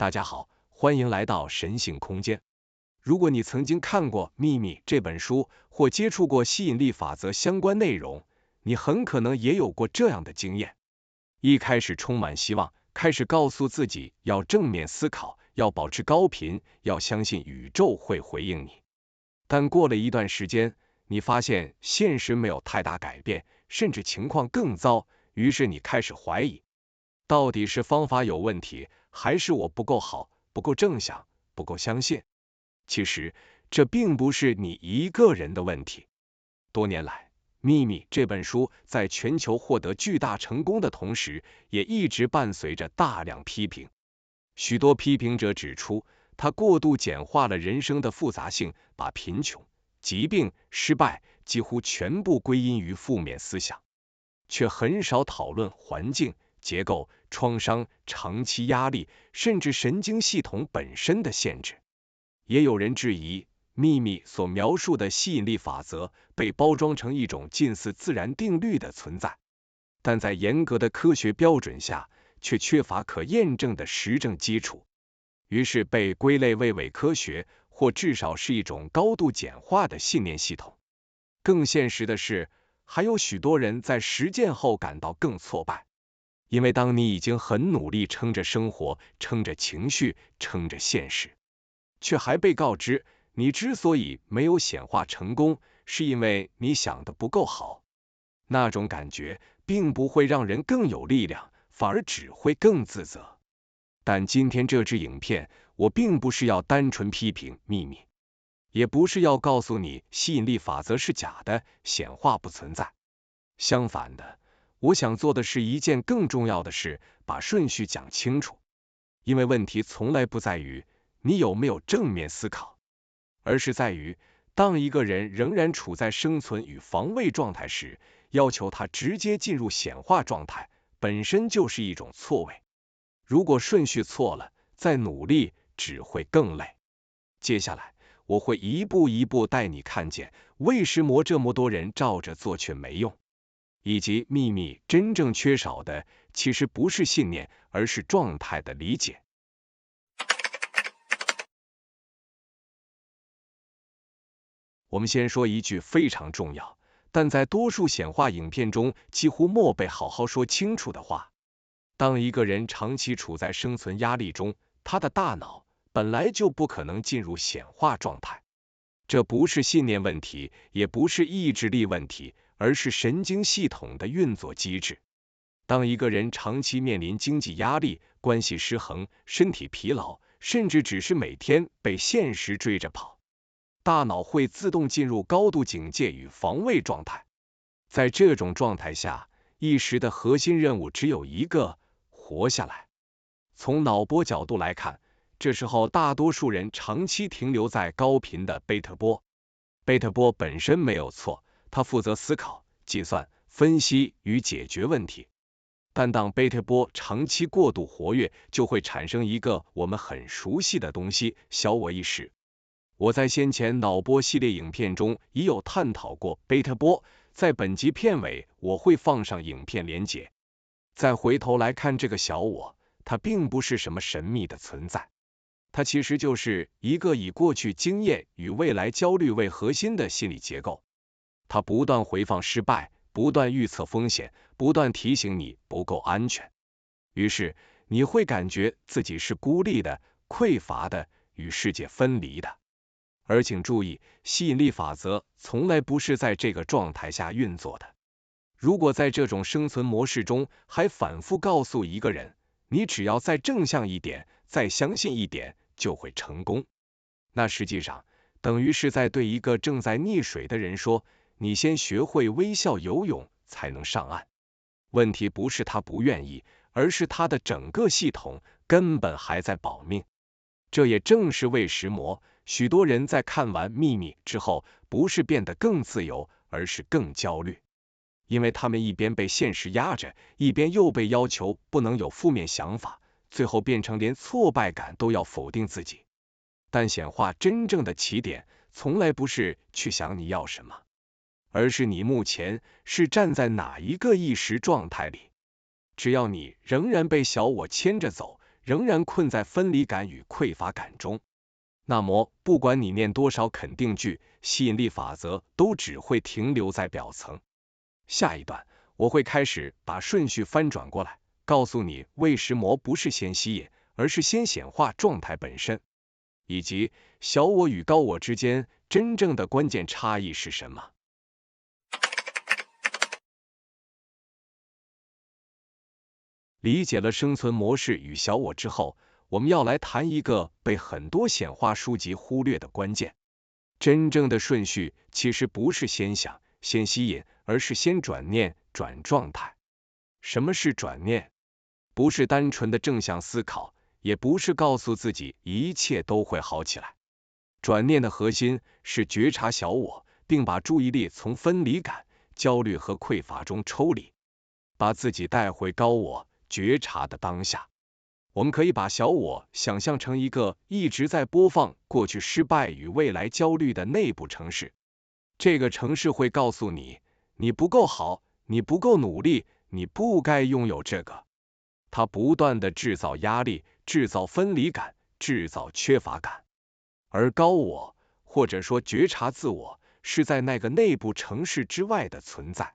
大家好，欢迎来到神性空间。如果你曾经看过《秘密》这本书，或接触过吸引力法则相关内容，你很可能也有过这样的经验：一开始充满希望，开始告诉自己要正面思考，要保持高频，要相信宇宙会回应你。但过了一段时间，你发现现实没有太大改变，甚至情况更糟，于是你开始怀疑，到底是方法有问题，还是我不够好，不够正向，不够相信？其实这并不是你一个人的问题。多年来，《秘密》这本书在全球获得巨大成功的同时，也一直伴随着大量批评。许多批评者指出，它过度简化了人生的复杂性，把贫穷、疾病、失败几乎全部归因于负面思想，却很少讨论环境、结构、创伤、长期压力，甚至神经系统本身的限制。也有人质疑，秘密所描述的吸引力法则被包装成一种近似自然定律的存在，但在严格的科学标准下，却缺乏可验证的实证基础，于是被归类为伪科学，或至少是一种高度简化的信念系统。更现实的是，还有许多人在实践后感到更挫败，因为当你已经很努力撑着生活，撑着情绪，撑着现实，却还被告知你之所以没有显化成功，是因为你想的不够好，那种感觉并不会让人更有力量，反而只会更自责。但今天这支影片，我并不是要单纯批评秘密，也不是要告诉你吸引力法则是假的，显化不存在。相反的，我想做的是一件更重要的事，把顺序讲清楚。因为问题从来不在于你有没有正面思考，而是在于当一个人仍然处在生存与防卫状态时，要求他直接进入显化状态，本身就是一种错位。如果顺序错了，再努力只会更累。接下来我会一步一步带你看见为什么这么多人照着做却没用，以及秘密真正缺少的其实不是信念，而是状态的理解。我们先说一句非常重要，但在多数显化影片中几乎没被好好说清楚的话：当一个人长期处在生存压力中，他的大脑本来就不可能进入显化状态。这不是信念问题，也不是意志力问题，而是神经系统的运作机制。当一个人长期面临经济压力、关系失衡、身体疲劳，甚至只是每天被现实追着跑，大脑会自动进入高度警戒与防卫状态。在这种状态下，意识的核心任务只有一个：活下来。从脑波角度来看，这时候大多数人长期停留在高频的贝塔波。贝塔波本身没有错，它负责思考、计算、分析与解决问题。但当贝塔波长期过度活跃，就会产生一个我们很熟悉的东西——小我意识。我在先前脑波系列影片中已有探讨过贝塔波，在本集片尾我会放上影片连结。再回头来看这个小我，它并不是什么神秘的存在，它其实就是一个以过去经验与未来焦虑为核心的心理结构。它不断回放失败，不断预测风险，不断提醒你不够安全。于是你会感觉自己是孤立的、匮乏的、与世界分离的。而请注意，吸引力法则从来不是在这个状态下运作的。如果在这种生存模式中还反复告诉一个人，你只要再正向一点，再相信一点，就会成功，那实际上等于是在对一个正在溺水的人说，你先学会微笑游泳才能上岸。问题不是他不愿意，而是他的整个系统根本还在保命。这也正是为什么许多人在看完秘密之后，不是变得更自由，而是更焦虑。因为他们一边被现实压着，一边又被要求不能有负面想法，最后变成连挫败感都要否定自己。但显化真正的起点，从来不是去想你要什么，而是你目前是站在哪一个意识状态里。只要你仍然被小我牵着走，仍然困在分离感与匮乏感中。那么，不管你念多少肯定句，吸引力法则都只会停留在表层。下一段，我会开始把顺序翻转过来，告诉你为什么不是先吸引，而是先显化状态本身，以及小我与高我之间真正的关键差异是什么。理解了生存模式与小我之后，我们要来谈一个被很多显化书籍忽略的关键。真正的顺序其实不是先想、先吸引，而是先转念、转状态。什么是转念？不是单纯的正向思考，也不是告诉自己一切都会好起来。转念的核心是觉察小我，并把注意力从分离感、焦虑和匮乏中抽离，把自己带回高我觉察的当下。我们可以把小我想象成一个一直在播放过去失败与未来焦虑的内部程式。这个程式会告诉你，你不够好，你不够努力，你不该拥有这个。它不断的制造压力，制造分离感，制造缺乏感。而高我，或者说觉察自我，是在那个内部程式之外的存在。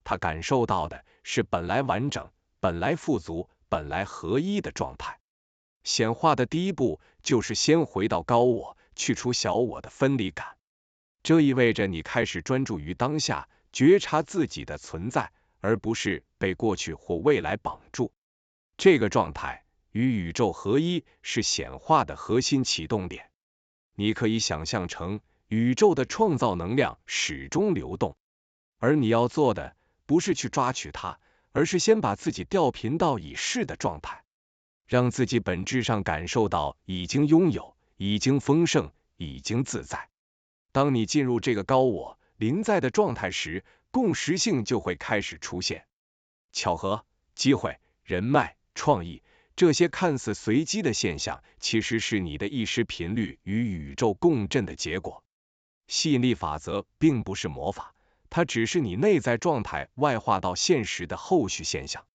他感受到的是本来完整、本来富足、本来合一的状态。显化的第一步就是先回到高我，去除小我的分离感。这意味着你开始专注于当下，觉察自己的存在，而不是被过去或未来绑住。这个状态与宇宙合一，是显化的核心启动点。你可以想象成宇宙的创造能量始终流动，而你要做的不是去抓取它，而是先把自己调频到已是的状态，让自己本质上感受到已经拥有，已经丰盛，已经自在。当你进入这个高我临在的状态时，共识性就会开始出现。巧合、机会、人脉、创意，这些看似随机的现象，其实是你的意识频率与宇宙共振的结果。吸引力法则并不是魔法，它只是你内在状态外化到现实的后续现象。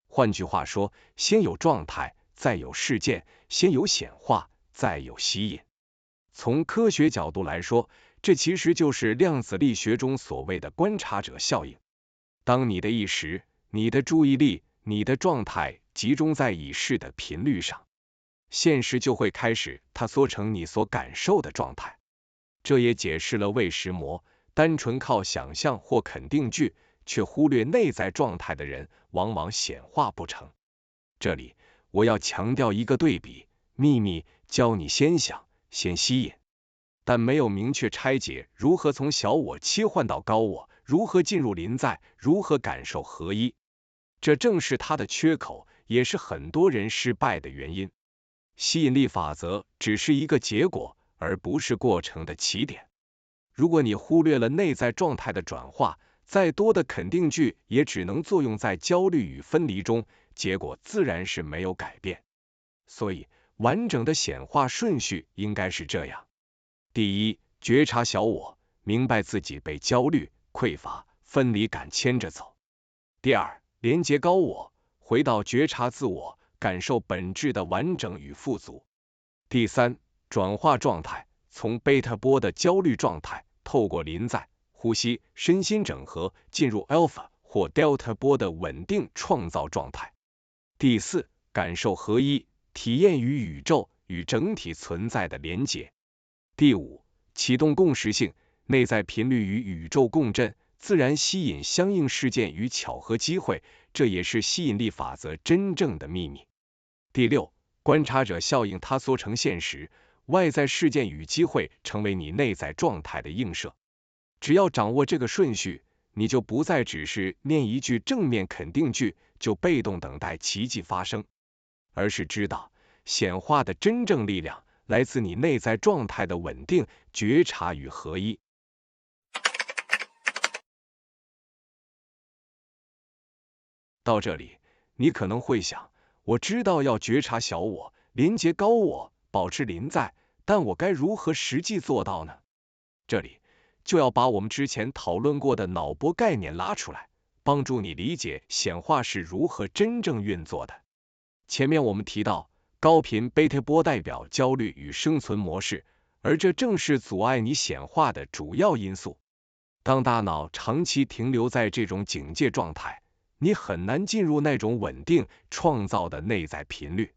换句话说，先有状态，再有事件；先有显化，再有吸引。从科学角度来说，这其实就是量子力学中所谓的观察者效应。当你的意识、你的注意力、你的状态集中在已是的频率上，现实就会开始塌缩成你所感受的状态。这也解释了为什么单纯靠想象或肯定句，却忽略内在状态的人，往往显化不成。这里我要强调一个对比：秘密教你先想、先吸引，但没有明确拆解如何从小我切换到高我，如何进入临在，如何感受合一。这正是它的缺口，也是很多人失败的原因。吸引力法则只是一个结果，而不是过程的起点。如果你忽略了内在状态的转化，再多的肯定句也只能作用在焦虑与分离中，结果自然是没有改变。所以，完整的显化顺序应该是这样：第一，觉察小我，明白自己被焦虑、匮乏、分离感牵着走；第二，连接高我，回到觉察自我，感受本质的完整与富足；第三，转化状态，从贝塔波的焦虑状态，透过临在、呼吸、身心整合，进入 alpha 或 delta 波的稳定创造状态；第四，感受合一，体验与宇宙与整体存在的连结；第五，启动共识性，内在频率与宇宙共振，自然吸引相应事件与巧合机会，这也是吸引力法则真正的秘密。第六，观察者效应塌缩成现实，外在事件与机会成为你内在状态的映射。只要掌握这个顺序，你就不再只是念一句正面肯定句，就被动等待奇迹发生，而是知道显化的真正力量来自你内在状态的稳定、觉察与合一。到这里，你可能会想，我知道要觉察小我，连接高我，保持临在，但我该如何实际做到呢？这里就要把我们之前讨论过的脑波概念拉出来，帮助你理解显化是如何真正运作的。前面我们提到，高频贝塔波代表焦虑与生存模式，而这正是阻碍你显化的主要因素。当大脑长期停留在这种警戒状态，你很难进入那种稳定创造的内在频率。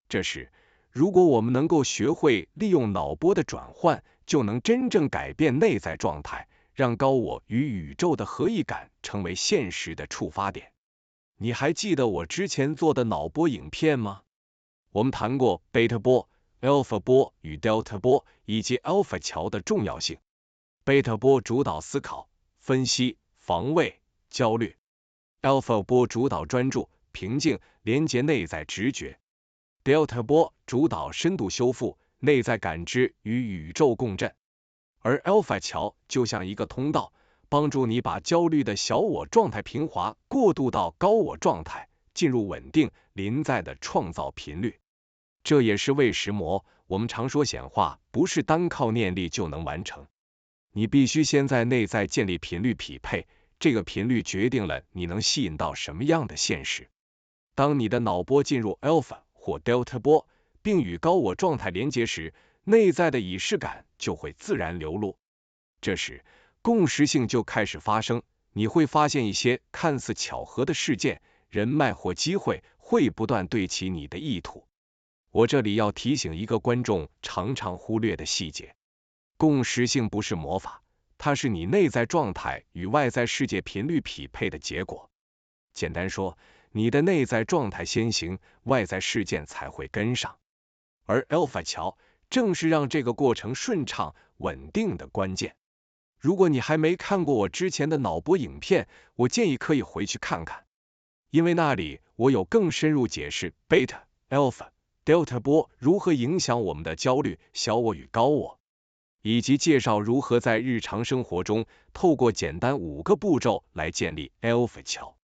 这时，如果我们能够学会利用脑波的转换，就能真正改变内在状态，让高我与宇宙的合一感成为现实的触发点。你还记得我之前做的脑波影片吗？我们谈过贝塔波、alpha 波与 delta 波以及 alpha 桥的重要性。贝塔波主导思考、分析、防卫、焦虑； alpha 波主导专注、平静、连接内在直觉； delta 波主导深度修复、内在感知与宇宙共振。而 alpha 桥就像一个通道，帮助你把焦虑的小我状态平滑，过渡到高我状态，进入稳定临在的创造频率。这也是为什么我们常说显化不是单靠念力就能完成。你必须先在内在建立频率匹配，这个频率决定了你能吸引到什么样的现实。当你的脑波进入 alpha 或 delta 波，并与高我状态连接时，内在的仪式感就会自然流露。这时，共识性就开始发生，你会发现一些看似巧合的事件、人脉或机会会不断对齐你的意图。我这里要提醒一个观众常常忽略的细节。共识性不是魔法，它是你内在状态与外在世界频率匹配的结果。简单说，你的内在状态先行，外在事件才会跟上。而 alpha 桥正是让这个过程顺畅、稳定的关键。如果你还没看过我之前的脑波影片，我建议可以回去看看，因为那里我有更深入解释贝塔、alpha、delta 波如何影响我们的焦虑、小我与高我，以及介绍如何在日常生活中透过简单5个步骤来建立 alpha 桥。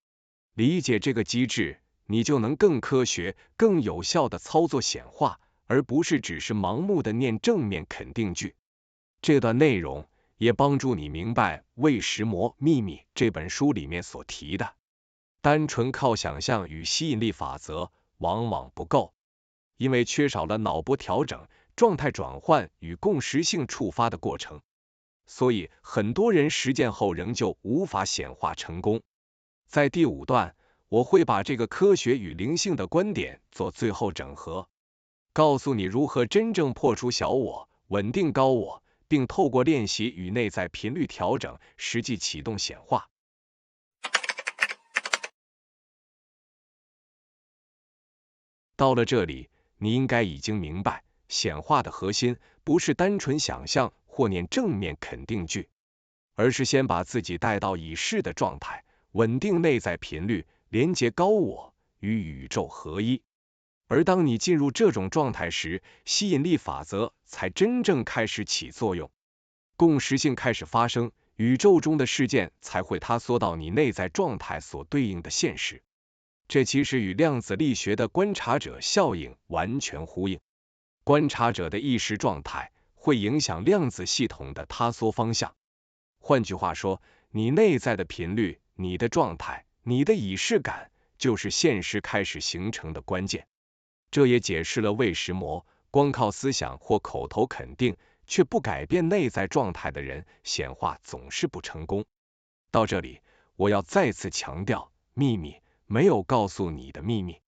理解这个机制，你就能更科学、更有效的操作显化，而不是只是盲目的念正面肯定句。这段内容也帮助你明白《为什么秘密》这本书里面所提的，单纯靠想象与吸引力法则往往不够，因为缺少了脑波调整、状态转换与共识性触发的过程，所以很多人实践后仍旧无法显化成功。在第5段，我会把这个科学与灵性的观点做最后整合，告诉你如何真正破除小我，稳定高我，并透过练习与内在频率调整，实际启动显化。到了这里，你应该已经明白，显化的核心不是单纯想象或念正面肯定句，而是先把自己带到已示的状态，稳定内在频率，连接高我，与宇宙合一。而当你进入这种状态时，吸引力法则才真正开始起作用，共识性开始发生，宇宙中的事件才会塌缩到你内在状态所对应的现实。这其实与量子力学的观察者效应完全呼应。观察者的意识状态会影响量子系统的塌缩方向。换句话说，你内在的频率、你的状态、你的已示感，就是现实开始形成的关键。这也解释了为什么光靠思想或口头肯定，却不改变内在状态的人，显化总是不成功。到这里，我要再次强调，秘密没有告诉你的秘密，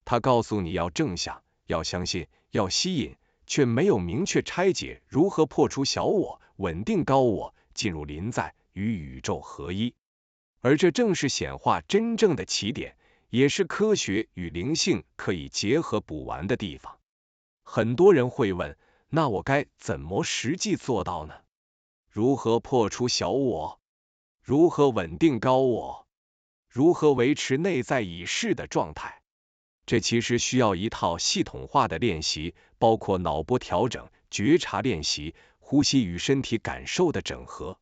它告诉你要正向、要相信、要吸引，却没有明确拆解如何破除小我，稳定高我，进入临在，与宇宙合一。而这正是显化真正的起点，也是科学与灵性可以结合补完的地方。很多人会问，那我该怎么实际做到呢？如何破除小我？如何稳定高我？如何维持内在已示的状态？这其实需要一套系统化的练习，包括脑波调整、觉察练习、呼吸与身体感受的整合。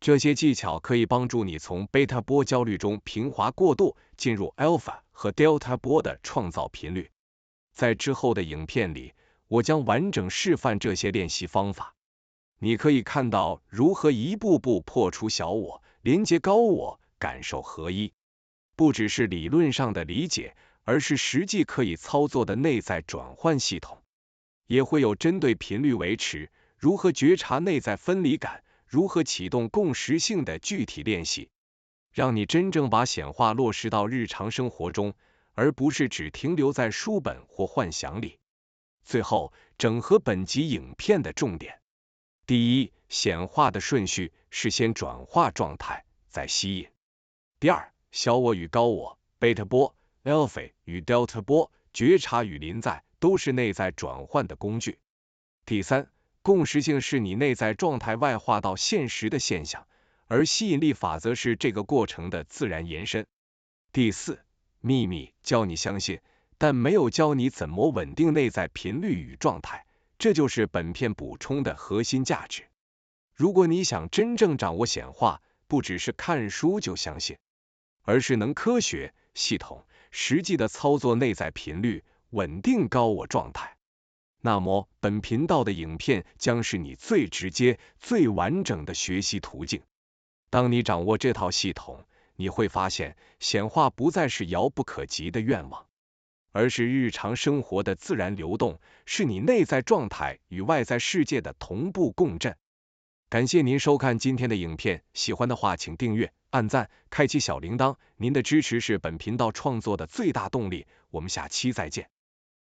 这些技巧可以帮助你从贝塔波焦虑中平滑过渡，进入 alpha 和 delta 波的创造频率。在之后的影片里，我将完整示范这些练习方法。你可以看到如何一步步破除小我，连接高我，感受合一。不只是理论上的理解，而是实际可以操作的内在转换系统。也会有针对频率维持、如何觉察内在分离感、如何启动共识性的具体练习，让你真正把显化落实到日常生活中，而不是只停留在书本或幻想里。最后，整合本集影片的重点。第一，显化的顺序是先转化状态，再吸引。第二，小我与高我、贝塔波、alpha 与 delta 波、觉察与临在都是内在转换的工具。第三，共识性是你内在状态外化到现实的现象，而吸引力法则是这个过程的自然延伸。第四，秘密教你相信，但没有教你怎么稳定内在频率与状态，这就是本片补充的核心价值。如果你想真正掌握显化，不只是看书就相信，而是能科学、系统、实际的操作内在频率，稳定高我状态，那么本频道的影片将是你最直接、最完整的学习途径。当你掌握这套系统，你会发现显化不再是遥不可及的愿望，而是日常生活的自然流动，是你内在状态与外在世界的同步共振。感谢您收看今天的影片，喜欢的话请订阅、按赞、开启小铃铛，您的支持是本频道创作的最大动力。我们下期再见。